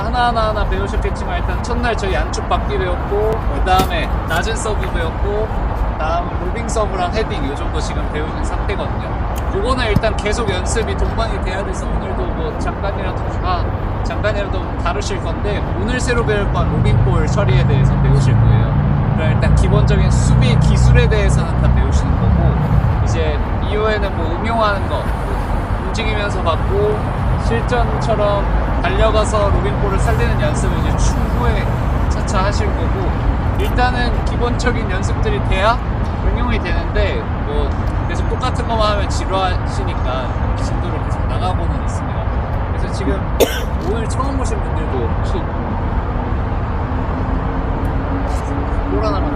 하나하나 배우셨겠지만 일단 첫날 저희 안축 받기 배웠고 그 다음에 낮은 서브 배웠고 다음 로빙 서브랑 헤딩 요 정도 지금 배우는 상태거든요. 요거는 일단 계속 연습이 동반이 돼야 돼서 오늘도 뭐 잠깐이라도 다루실 건데 오늘 새로 배울 건 로빙볼 처리에 대해서 배우실 거예요. 그럼 일단 기본적인 수비 기술에 대해서는 다 배우시는 거고 이제 이후에는 뭐 응용하는 거 움직이면서 받고 실전처럼 달려가서 로빙볼을 살리는 연습을 이제 추후에 차차 하실 거고 일단은 기본적인 연습들이 돼야 응용이 되는데 뭐 계속 똑같은 것만 하면 지루하시니까 진도를 계속 나가고는 있습니다. 그래서 지금 오늘 처음 오신 분들도 혹시 볼 하나만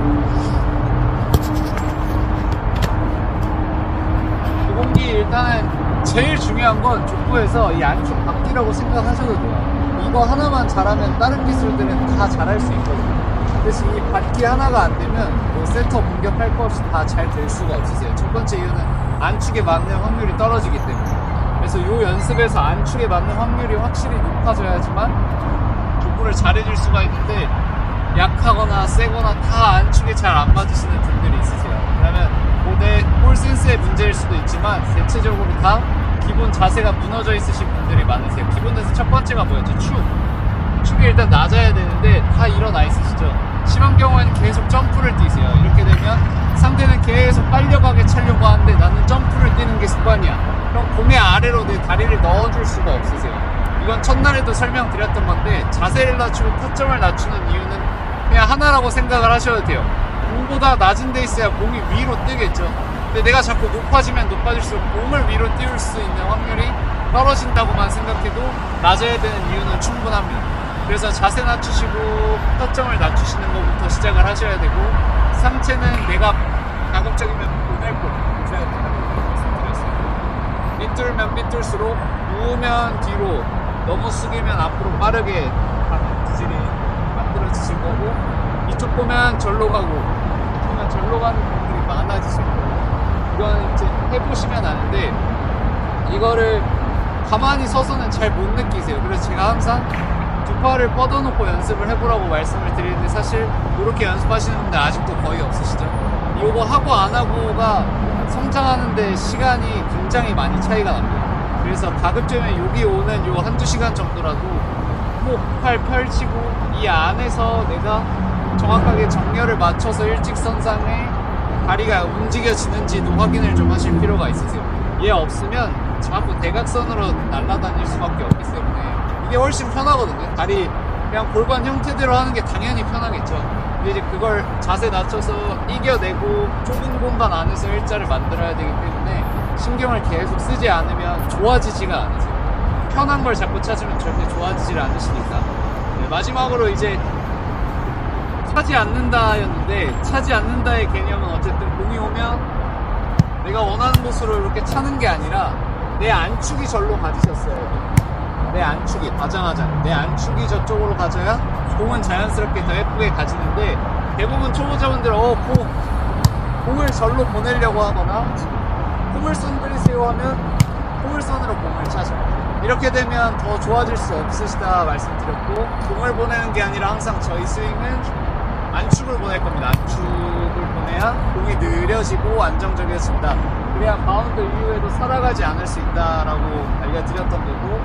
기본기 일단은 제일 중요한 건 족구에서 이 안쪽 바퀴라고 생각하셔도 돼요. 이거 하나만 잘하면 다른 기술들은 다 잘할 수 있거든요. 대신 이 바퀴 하나가 안 되면 뭐 센터 공격할 거 없이 다 잘 될 수가 없으세요. 첫 번째 이유는 안축에 맞는 확률이 떨어지기 때문에. 그래서 이 연습에서 안축에 맞는 확률이 확실히 높아져야지만 족구를 잘해줄 수가 있는데 약하거나 세거나 다 안축에 잘 안 맞으시는 분들이 있으세요. 그러면 뭐 내 볼 센스의 문제일 수도 있지만 대체적으로 다 기본 자세가 무너져 있으신 분들이 많으세요. 기본에서 첫 번째가 뭐였죠? 축이 일단 낮아야 되는데 다 일어나 있으시죠. 심한 경우에는 계속 점프를 뛰세요. 이렇게 되면 상대는 계속 빨려가게 차려고 하는데 나는 점프를 뛰는 게 습관이야. 그럼 공의 아래로 내 다리를 넣어줄 수가 없으세요. 이건 첫날에도 설명드렸던 건데 자세를 낮추고 타점을 낮추는 이유는 그냥 하나라고 생각을 하셔도 돼요. 공보다 낮은 데 있어야 공이 위로 뜨겠죠. 근데 내가 자꾸 높아지면 높아질수록 공을 위로 띄울 수 있는 확률이 떨어진다고만 생각해도 낮아야 되는 이유는 충분합니다. 그래서 자세 낮추시고 타점을 낮추시는 것부터 시작을 하셔야 되고 상체는 내가 가급적이면 보낼 거 보셔야 된다고 말씀드렸어요. 빗뚫면 빗뚫수록 누우면 뒤로 너무 숙이면 앞으로 빠르게 기질이 만들어지실 거고 이쪽 보면 절로 가고 이쪽 보면 절로 가는 분들이 많아지실 거예요. 이건 이제 해보시면 아는데 이거를 가만히 서서는 잘 못 느끼세요. 그래서 제가 항상 두 팔을 뻗어놓고 연습을 해보라고 말씀을 드리는데 사실 이렇게 연습하시는 분들 아직도 거의 없으시죠? 이거 하고 안 하고가 성장하는데 시간이 굉장히 많이 차이가 납니다. 그래서 가급적이면 여기 오는 요 한두 시간 정도라도 목, 팔 펼치고 이 안에서 내가 정확하게 정렬을 맞춰서 일직선상에 다리가 움직여지는지도 확인을 좀 하실 필요가 있으세요. 얘 없으면 자꾸 대각선으로 날아다닐 수밖에 없기 때문에 이게 훨씬 편하거든요. 다리 그냥 골반 형태대로 하는 게 당연히 편하겠죠. 근데 이제 그걸 자세 낮춰서 이겨내고 좁은 공간 안에서 일자를 만들어야 되기 때문에 신경을 계속 쓰지 않으면 좋아지지가 않으세요. 편한 걸 자꾸 찾으면 절대 좋아지질 않으시니까. 네, 마지막으로 이제 차지 않는다였는데 차지 않는다의 개념은 어쨌든 공이 오면 내가 원하는 곳으로 이렇게 차는 게 아니라 내 안축이 절로 가지셨어요. 내 안축이 과장하자. 내 안축이 저쪽으로 가져야 공은 자연스럽게 더 예쁘게 가지는데 대부분 초보자분들은 공을 절로 보내려고 하거나 포물선 그리세요 하면 포물선으로 공을 차죠. 이렇게 되면 더 좋아질 수 없으시다 말씀드렸고 공을 보내는 게 아니라 항상 저희 스윙은 안축을 보낼 겁니다. 안축을 보내야 공이 느려지고 안정적이어집니다. 그래야 바운드 이후에도 살아가지 않을 수 있다라고 알려드렸던 거고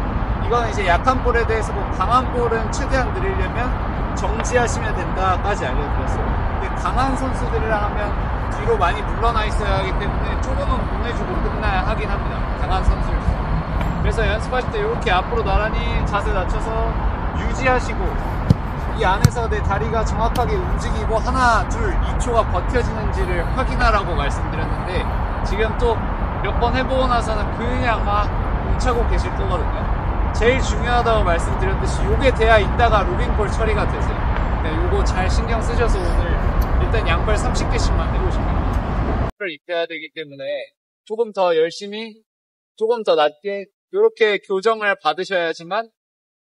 이건 이제 약한 볼에 대해서 뭐 강한 볼은 최대한 느리려면 정지하시면 된다까지 알려드렸어요. 근데 강한 선수들이랑 하면 뒤로 많이 물러나 있어야 하기 때문에 조금은 보내주고 끝나야 하긴 합니다. 강한 선수일수록. 그래서 연습하실 때 이렇게 앞으로 나란히 자세 낮춰서 유지하시고 이 안에서 내 다리가 정확하게 움직이고 하나, 둘, 2초가 버텨지는지를 확인하라고 말씀드렸는데 지금 또 몇 번 해보고 나서는 그냥 막 뭉차고 계실 거거든요. 제일 중요하다고 말씀드렸듯이 요게 돼야 이따가 로빙볼 처리가 되세요. 네, 요거 잘 신경 쓰셔서 오늘 일단 양발 30개씩만 해보시면 를 입혀야 되기 때문에 조금 더 열심히 조금 더 낮게 이렇게 교정을 받으셔야지만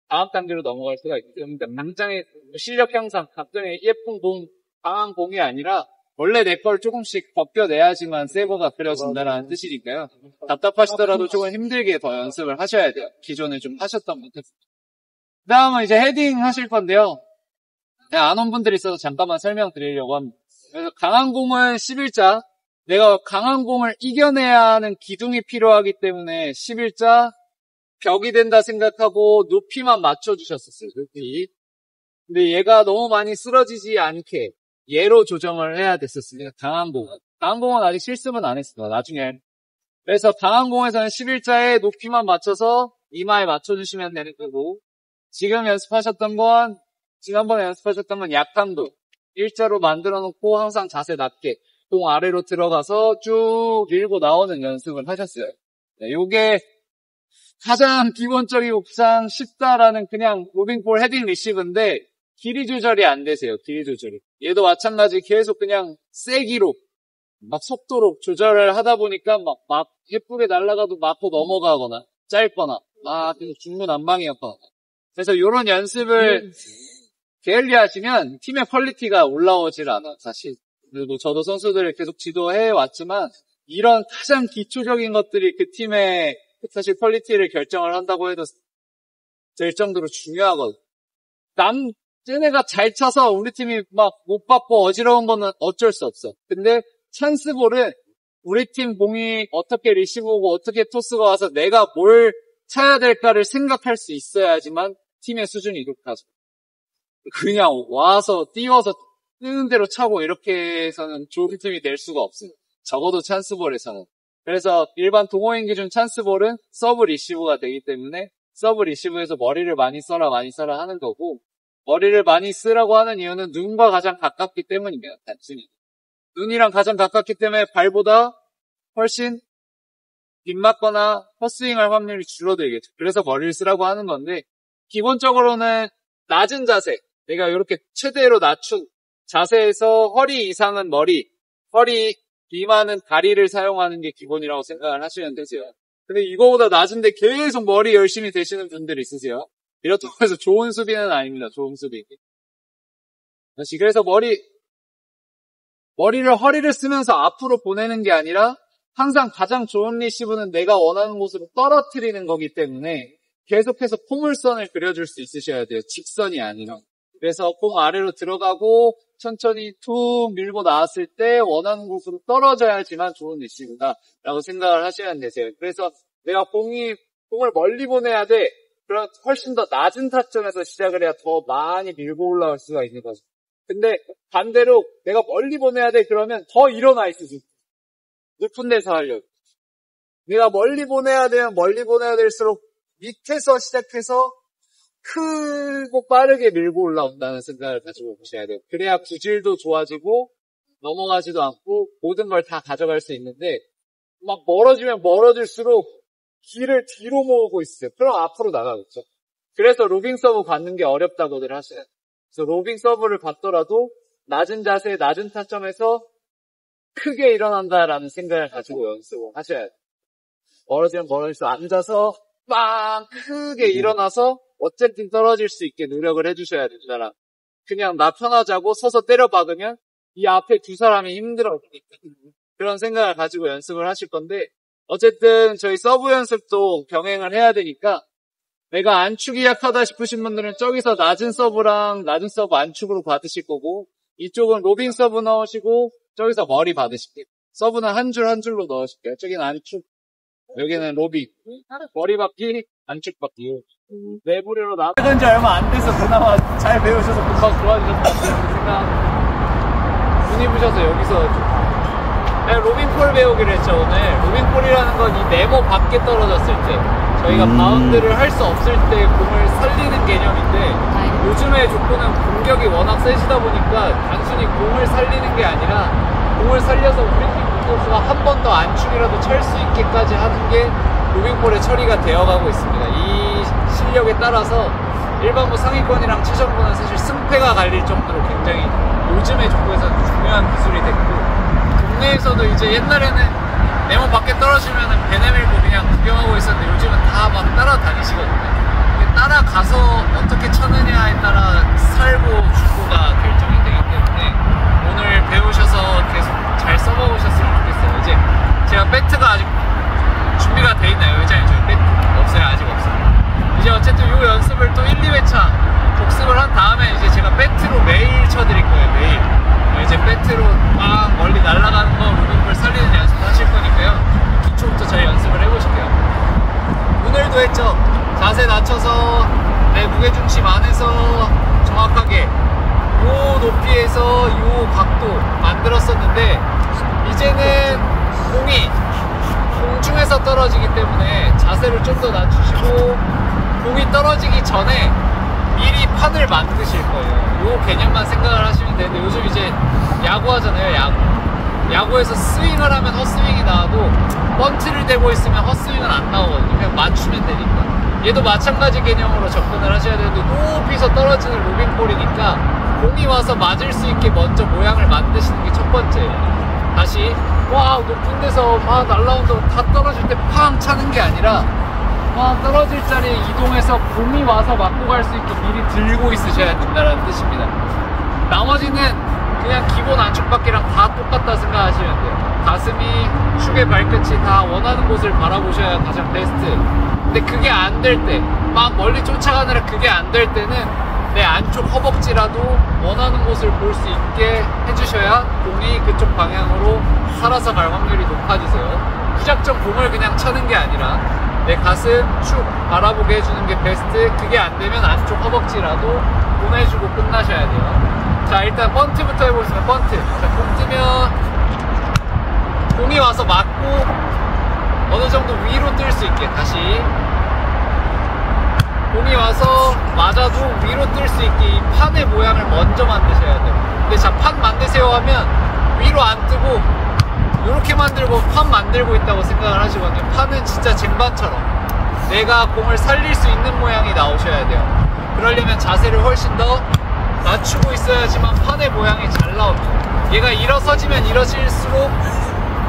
다음 단계로 넘어갈 수가 있기 때문에 당장의 실력 향상, 갑자기 예쁜 공, 강한 공이 아니라 원래 내 걸 조금씩 벗겨내야지만 세버가 그려진다라는 뜻이니까요. 답답하시더라도 조금 힘들게 더 연습을 하셔야 돼요. 기존에 좀 하셨던 것들. 그 다음은 이제 헤딩 하실 건데요. 안 온 분들이 있어서 잠깐만 설명드리려고 합니다. 그래서 강한 공은 11자. 내가 강한 공을 이겨내야 하는 기둥이 필요하기 때문에 11자 벽이 된다 생각하고 높이만 맞춰주셨었어요. 높이. 근데 얘가 너무 많이 쓰러지지 않게 얘로 조정을 해야 됐었으니까 강한 공은. 강한 공은 아직 실습은 안 했습니다. 나중에. 그래서 강한 공에서는 11자의 높이만 맞춰서 이마에 맞춰주시면 되는 거고, 지금 연습하셨던 건, 지난번에 연습하셨던 건 약한 도. 일자로 만들어 놓고 항상 자세 낮게 공 아래로 들어가서 쭉 밀고 나오는 연습을 하셨어요. 네, 요게 가장 기본적이고 가장 쉽다라는 그냥 무빙볼 헤딩 리시브인데 길이 조절이 안 되세요. 길이 조절이. 얘도 마찬가지 계속 그냥 세기로 막 속도로 조절을 하다 보니까 막 예쁘게 날아가도 맞고 넘어가거나 짧거나 중구난방이었거나. 그래서 이런 연습을 게을리 하시면 팀의 퀄리티가 올라오질 않아, 사실. 그리고 저도 선수들을 계속 지도해 왔지만 이런 가장 기초적인 것들이 그 팀의 사실 퀄리티를 결정을 한다고 해도 될 정도로 중요하거든. 쟤네가 잘 차서 우리 팀이 막 못 받고 어지러운 거는 어쩔 수 없어. 근데 찬스볼은 우리 팀 공이 어떻게 리시브 오고 어떻게 토스가 와서 내가 뭘 차야 될까를 생각할 수 있어야지만 팀의 수준이 높아져. 그냥 와서 띄워서 뜨는 대로 차고 이렇게 해서는 좋은 팀이 될 수가 없어요. 적어도 찬스볼에서는. 그래서 일반 동호인 기준 찬스볼은 서브 리시브가 되기 때문에 서브 리시브에서 머리를 많이 써라 하는 거고, 머리를 많이 쓰라고 하는 이유는 눈과 가장 가깝기 때문입니다. 단순히. 눈이랑 가장 가깝기 때문에 발보다 훨씬 빗맞거나 헛스윙할 확률이 줄어들겠죠. 그래서 머리를 쓰라고 하는 건데, 기본적으로는 낮은 자세, 내가 이렇게 최대로 낮춘 자세에서 허리 이상은 머리, 허리 미만은 다리를 사용하는 게 기본이라고 생각을 하시면 되세요. 근데 이거보다 낮은데 계속 머리 열심히 되시는 분들이 있으세요. 이렇다고 해서 좋은 수비는 아닙니다. 좋은 수비. 그래서 머리를 허리를 쓰면서 앞으로 보내는 게 아니라 항상 가장 좋은 리시브는 내가 원하는 곳으로 떨어뜨리는 거기 때문에 계속해서 포물선을 그려줄 수 있으셔야 돼요. 직선이 아니라. 그래서 공 아래로 들어가고 천천히 툭 밀고 나왔을 때 원하는 곳으로 떨어져야지만 좋은 리시브다라고 생각을 하셔야 되세요. 그래서 내가 공을 멀리 보내야 돼. 그럼 훨씬 더 낮은 타점에서 시작을 해야 더 많이 밀고 올라올 수가 있는 거죠. 근데 반대로 내가 멀리 보내야 돼 그러면 더 일어나 있으세요. 높은 데서 하려고. 내가 멀리 보내야 되면 멀리 보내야 될수록 밑에서 시작해서 크고 빠르게 밀고 올라온다는 생각을 가지고 보셔야 돼요. 그래야 구질도 좋아지고 넘어가지도 않고 모든 걸 다 가져갈 수 있는데 막 멀어지면 멀어질수록 길을 뒤로 모으고 있어요. 그럼 앞으로 나가겠죠. 그래서 로빙 서브 받는 게 어렵다고들 하셔요. 그래서 로빙 서브를 받더라도 낮은 자세, 낮은 타점에서 크게 일어난다라는 생각을 가지고 연습을 하셔야 돼요. 멀어지면 멀어질수록 앉아서 빵 크게 일어나서 어쨌든 떨어질 수 있게 노력을 해주셔야 된다. 그냥 나 편하자고 서서 때려 박으면 이 앞에 두 사람이 힘들어. 그런 생각을 가지고 연습을 하실 건데 어쨌든 저희 서브 연습도 병행을 해야 되니까 내가 안축이 약하다 싶으신 분들은 저기서 낮은 서브랑 낮은 서브 안축으로 받으실 거고 이쪽은 로빙 서브 넣으시고 저기서 머리 받으실게요. 서브는 한 줄 한 줄로 넣으실게요. 저기는 안축, 여기는 로빙, 머리 받기, 안축 받기. 내부리로 나간 지 얼마 안 돼서 그나마 잘 배우셔서 금방 좋아지셨다는 생각. 눈이 부셔서 여기서 내가 로빙폴 배우기로 했죠. 오늘 로빙폴이라는 건 이 네모 밖에 떨어졌을 때 저희가 바운드를 할 수 없을 때 공을 살리는 개념인데 요즘의 조건은 공격이 워낙 세지다 보니까 단순히 공을 살리는 게 아니라 공을 살려서 우리 팀 공격수가 한 번 더 안축이라도 찰 수 있게까지 하는 게 로빙볼의 처리가 되어가고 있습니다. 이 실력에 따라서 일반부 상위권이랑 최전부는 사실 승패가 갈릴 정도로 굉장히 요즘의 족구에서는 중요한 기술이 됐고 국내에서도 이제 옛날에는 네모 밖에 떨어지면은 배 내밀고 그냥 구경하고 있었는데 요즘은 다 막 따라다니시거든요. 따라가서 어떻게 차느냐에 따라 살고 죽고가 결정이 되기 때문에 오늘 배우셔서 계속 잘 써먹으셨으면 좋겠어요. 이제 제가 배트가 아직 준비가 돼 있나요? 의자에 저희 배트 없어요. 아직 없어요. 이제 어쨌든 요 연습을 또 1, 2회차 쳐드릴 거예요, 매일. 이제 배트로 막 멀리 날아가는 거 로빙볼 살리는 연습 하실 거니까요. 기초부터 잘 연습을 해보실게요. 오늘도 했죠. 자세 낮춰서 내 무게중심 안에서 정확하게 요 높이에서 요 각도 만들었었는데, 이제는 공이 공중에서 떨어지기 때문에 자세를 좀 더 낮추시고 공이 떨어지기 전에 미리 판을 만드실 거예요. 요 개념만 생각을 하시면 되는데, 요즘 이제 야구 하잖아요. 야구에서 스윙을 하면 헛스윙이 나와도 번트를 대고 있으면 헛스윙은 안 나오거든요. 그냥 맞추면 되니까. 얘도 마찬가지 개념으로 접근을 하셔야 되는데, 높이서 떨어지는 로빙볼이니까 공이 와서 맞을 수 있게 먼저 모양을 만드시는 게 첫 번째예요. 다시 와 높은 데서 막 날라온다고 다 떨어질 때 팡 차는 게 아니라, 막 떨어질 자리에 이동해서 공이 와서 맞고 갈 수 있게 미리 들고 있으셔야 된다는 뜻입니다. 나머지는 그냥 기본 안쪽받기랑 다 똑같다 생각하시면 돼요. 가슴이, 축의 발끝이 다 원하는 곳을 바라보셔야 가장 베스트. 근데 그게 안 될 때, 막 멀리 쫓아가느라 그게 안 될 때는 내 안쪽 허벅지라도 원하는 곳을 볼 수 있게 해주셔야 공이 그쪽 방향으로 살아서 갈 확률이 높아지세요. 무작정 공을 그냥 차는 게 아니라 내 가슴, 축 바라보게 해주는 게 베스트. 그게 안 되면 안쪽 허벅지라도 보내주고 끝나셔야 돼요. 자, 일단 번트부터 해보겠습니다. 번트. 자, 공 뜨면 공이 와서 맞고 어느 정도 위로 뜰 수 있게, 다시 공이 와서 맞아도 위로 뜰 수 있게 이 판의 모양을 먼저 만드셔야 돼요. 근데 자, 판 만드세요 하면 위로 안 뜨고 이렇게 만들고 판 만들고 있다고 생각을 하시거든요. 판은 진짜 쟁반처럼 내가 공을 살릴 수 있는 모양이 나오셔야 돼요. 그러려면 자세를 훨씬 더 낮추고 있어야지만 판의 모양이 잘 나옵니다. 얘가 일어서지면 일어질수록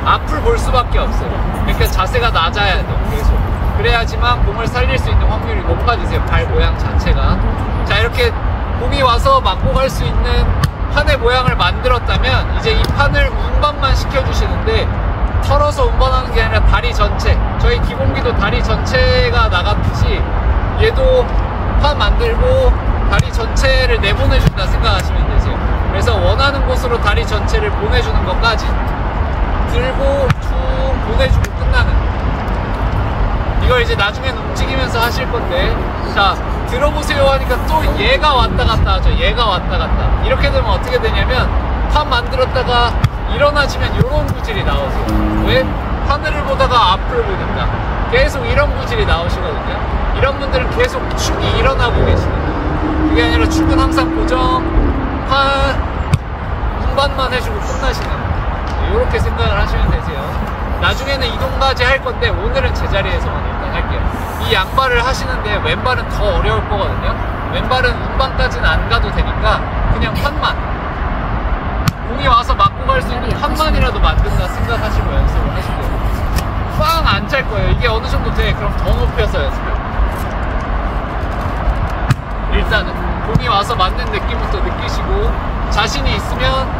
앞을 볼 수밖에 없어요. 그러니까 자세가 낮아야 돼요. 계속. 그래야지만 공을 살릴 수 있는 확률이 높아지세요. 발 모양 자체가. 자, 이렇게 공이 와서 맞고 갈 수 있는 판의 모양을 만들었다면, 이제 이 판을 운반만 시켜주시는데, 털어서 운반하는 게 아니라 다리 전체, 저희 기본기도 다리 전체가 나갔듯이 얘도 판 만들고 다리 전체를 내보내준다 생각하시면 되세요. 그래서 원하는 곳으로 다리 전체를 보내주는 것까지 들고 툭 보내주고 끝나는, 이걸 이제 나중에는 움직이면서 하실 건데, 자, 들어보세요 하니까 또 얘가 왔다 갔다 하죠. 얘가 왔다 갔다. 이렇게 되면 어떻게 되냐면, 판 만들었다가 일어나지면 이런 구질이 나오세요. 왜? 하늘을 보다가 앞을 보니까 계속 이런 구질이 나오시거든요. 이런 분들은 계속 축이 일어나고 계시는 거예요. 그게 아니라 축은 항상 고정, 판 운반만 해주고 끝나시는 거예요. 이렇게 생각을 하시면 되세요. 나중에는 이동까지 할 건데, 오늘은 제자리에서만 일단 할게요. 이 양발을 하시는데 왼발은 더 어려울 거거든요. 왼발은 운반까지는 안 가도 되니까 그냥 판만, 공이 와서 맞고 갈 수 있는 판만이라도 만든다 생각하시고 연습을 하시고요. 빵 안 찰 거예요. 이게 어느 정도 돼. 그럼 더 높여서 연습해요. 일단은 공이 와서 맞는 느낌부터 느끼시고, 자신이 있으면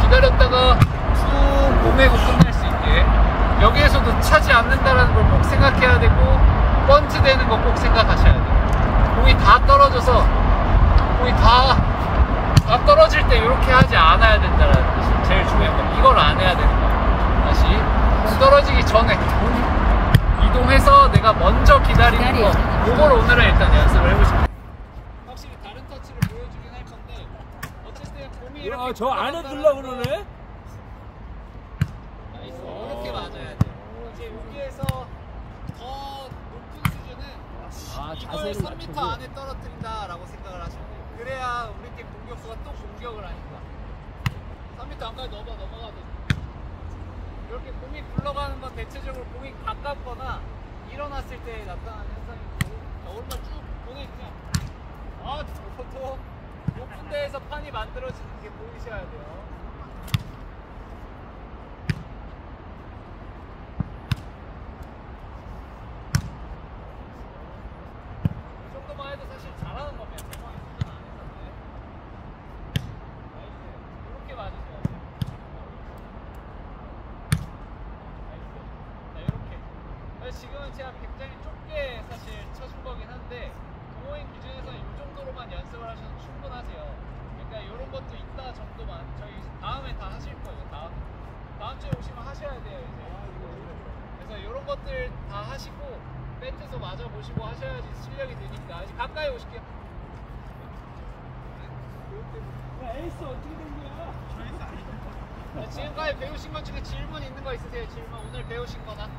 기다렸다가 쭉 보내고 끝날 수 있게, 여기에서도 차지 않는다는 걸 꼭 생각해야 되고, 번트 되는 거 꼭 생각하셔야 돼요. 공이 다 떨어져서, 공이 다 떨어질 때 이렇게 하지 않아야 된다는 뜻이 제일 중요한 거. 이걸 안 해야 되는 거예요. 다시 공 떨어지기 전에 이동해서 내가 먼저 기다리는 거, 이걸 오늘은 일단 연습을 해보시면 돼요. 확실히 다른 터치를 보여주긴 할 건데, 어쨌든 공이 이렇게 저 안에 들려고 그러네? 이렇게 맞아야 돼요. 이제 여기에서 더 높은 수준은 이걸 3m 안에 떨어뜨린다라고 생각을 하시면 돼요. 그래야 우리 팀 공격수가 또 공격을 하니까. 3m 안까지 넘어가도 이렇게 공이 굴러가는 건 대체적으로 공이 가깝거나 일어났을 때 나타나는 현상이고, 오른발 쭉 보내주세요. 이것도 높은 데에서 판이 만들어지는 게 보이셔야 돼요. 해도 사실 잘하는 겁니다. 대망의 수준 안에서는. 이렇게 맞으셔야 돼요. 자, 이렇게. 지금은 제가 굉장히 좁게 사실 쳐준 거긴 한데, 동호인 기준에서 이 정도로만 연습을 하셔도 충분하세요. 것들 다 하시고 밴드도 맞아보시고 하셔야지 실력이 되니까 이제 가까이 오실게요. 야, 에이스 어떻게 된 거야? 지금까지 배우신 것 중에 질문 있는 거 있으세요? 질문 오늘 배우신 거나?